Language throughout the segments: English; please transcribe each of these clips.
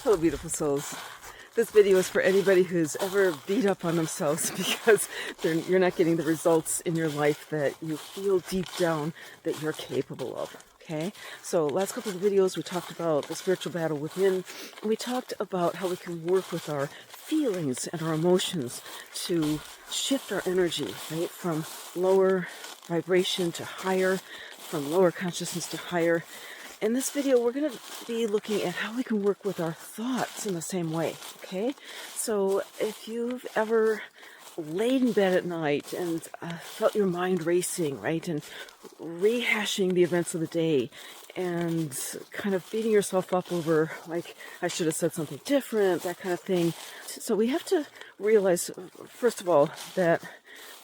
Hello, beautiful souls. This video is for anybody who's ever beat up on themselves because you're not getting the results in your life that you feel deep down that you're capable of. Okay, so last couple of videos we talked about the spiritual battle within, and we talked about how we can work with our feelings and our emotions to shift our energy, right, from lower vibration to higher, from lower consciousness to higher. In this video, we're going to be looking at how we can work with our thoughts in the same way, okay? So if you've ever laid in bed at night and felt your mind racing, right, and rehashing the events of the day and kind of beating yourself up over, like, I should have said something different, that kind of thing. So we have to realize, first of all, that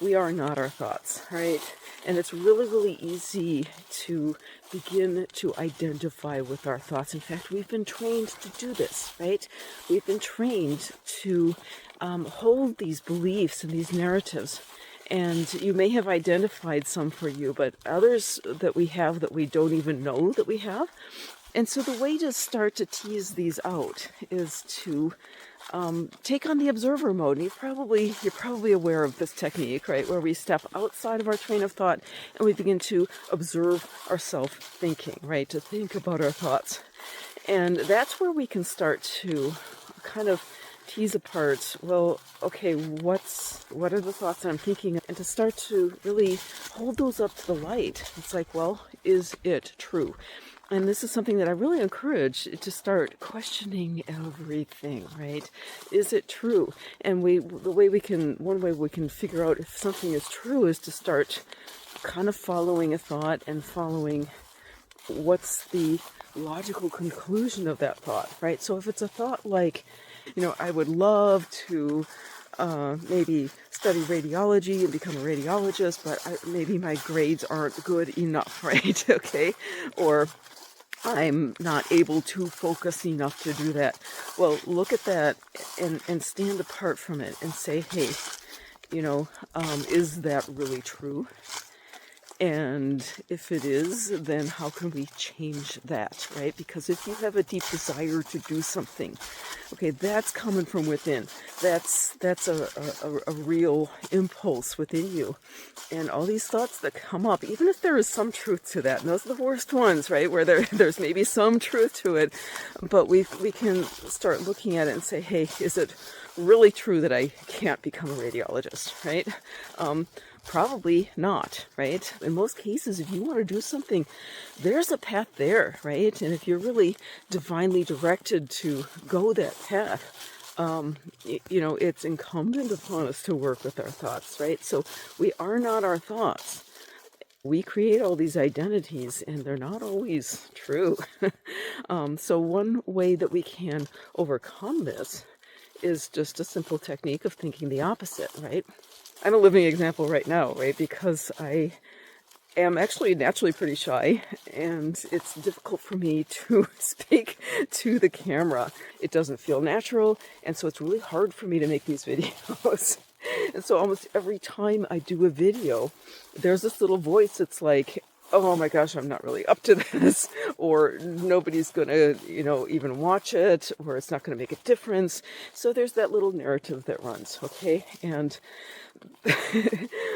we are not our thoughts, right? And it's really, really easy to begin to identify with our thoughts. In fact, we've been trained to do this, right? We've been trained to hold these beliefs and these narratives. And you may have identified some for you, but others that we have that we don't even know that we have. And so the way to start to tease these out is to take on the observer mode. And you're probably aware of this technique, right? Where we step outside of our train of thought and we begin to observe our self-thinking, right? To think about our thoughts. And that's where we can start to kind of tease apart, well, okay, what are the thoughts that I'm thinking? And to start to really hold those up to the light. It's like, well, is it true? And this is something that I really encourage, to start questioning everything, right? Is it true? And one way we can figure out if something is true is to start kind of following a thought and following what's the logical conclusion of that thought, right? So if it's a thought like, I would love to maybe study radiology and become a radiologist, but maybe my grades aren't good enough, right? Okay. Or I'm not able to focus enough to do that. Well, look at that and stand apart from it and say, hey, is that really true? And if it is, then how can we change that, right? Because if you have a deep desire to do something, okay, that's coming from within. That's a real impulse within you. And all these thoughts that come up, even if there is some truth to that, and those are the worst ones, right? Where there's maybe some truth to it, but we can start looking at it and say, hey, is it really true that I can't become a radiologist, right? Probably not, right? In most cases, if you want to do something, there's a path there, right? And if you're really divinely directed to go that path, it's incumbent upon us to work with our thoughts, right? So we are not our thoughts. We create all these identities, and they're not always true. So one way that we can overcome this is just a simple technique of thinking the opposite, right? I'm a living example right now, right? Because I am actually naturally pretty shy, and it's difficult for me to speak to the camera. It doesn't feel natural, and so it's really hard for me to make these videos. And so almost every time I do a video, there's this little voice that's like, oh my gosh, I'm not really up to this, or nobody's gonna, even watch it, or it's not gonna make a difference. So there's that little narrative that runs, okay? And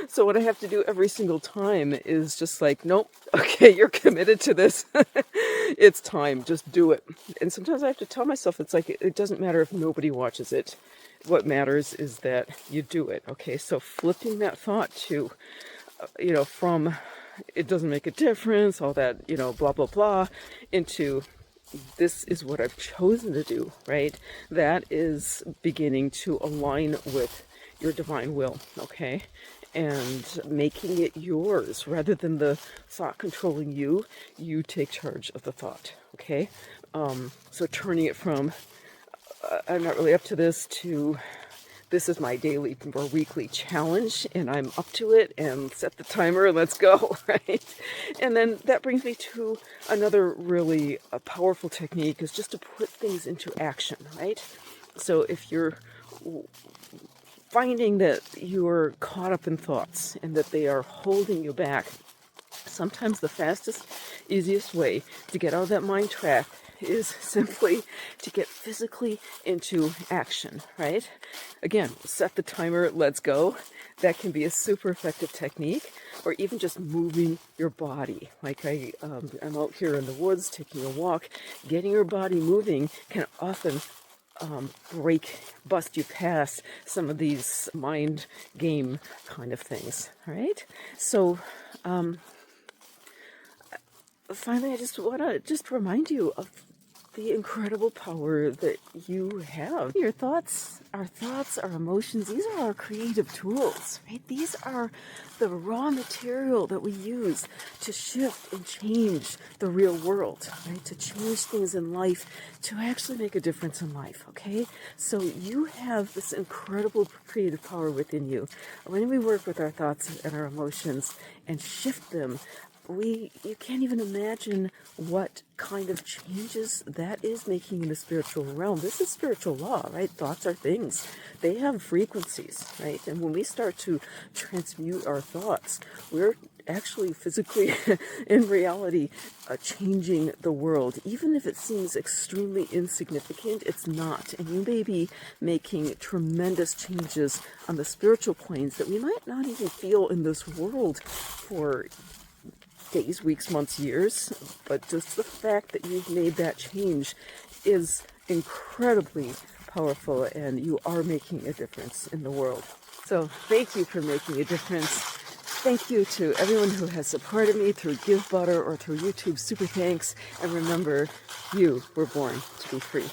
so what I have to do every single time is just like, nope, okay, you're committed to this. It's time, just do it. And sometimes I have to tell myself, it's like, it doesn't matter if nobody watches it. What matters is that you do it, okay? So flipping that thought to, from it doesn't make a difference, all that, blah, blah, blah, into this is what I've chosen to do, right? That is beginning to align with your divine will, okay? And making it yours rather than the thought controlling you. You take charge of the thought, okay? So turning it from I'm not really up to this to this is my daily or weekly challenge, and I'm up to it, and set the timer and let's go, right? And then that brings me to another really powerful technique, is just to put things into action, right? So if you're finding that you're caught up in thoughts and that they are holding you back, sometimes the fastest, easiest way to get out of that mind track is simply to get physically into action, right? Again, set the timer, let's go. That can be a super effective technique, or even just moving your body. Like I'm out here in the woods taking a walk. Getting your body moving can often bust you past some of these mind game kind of things, all right? So finally, I just want to just remind you of the incredible power that you have. Your thoughts, our emotions, these are our creative tools, right? These are the raw material that we use to shift and change the real world, right? To change things in life, to actually make a difference in life, okay? So you have this incredible creative power within you. When we work with our thoughts and our emotions and shift them, you can't even imagine what kind of changes that is making in the spiritual realm. This is spiritual law, right? Thoughts are things. They have frequencies, right? And when we start to transmute our thoughts, we're actually physically, in reality, changing the world. Even if it seems extremely insignificant, it's not. And you may be making tremendous changes on the spiritual planes that we might not even feel in this world for days, weeks, months, years, but just the fact that you've made that change is incredibly powerful, and you are making a difference in the world. So thank you for making a difference. Thank you to everyone who has supported me through Give Butter or through YouTube. Super thanks. And remember, you were born to be free.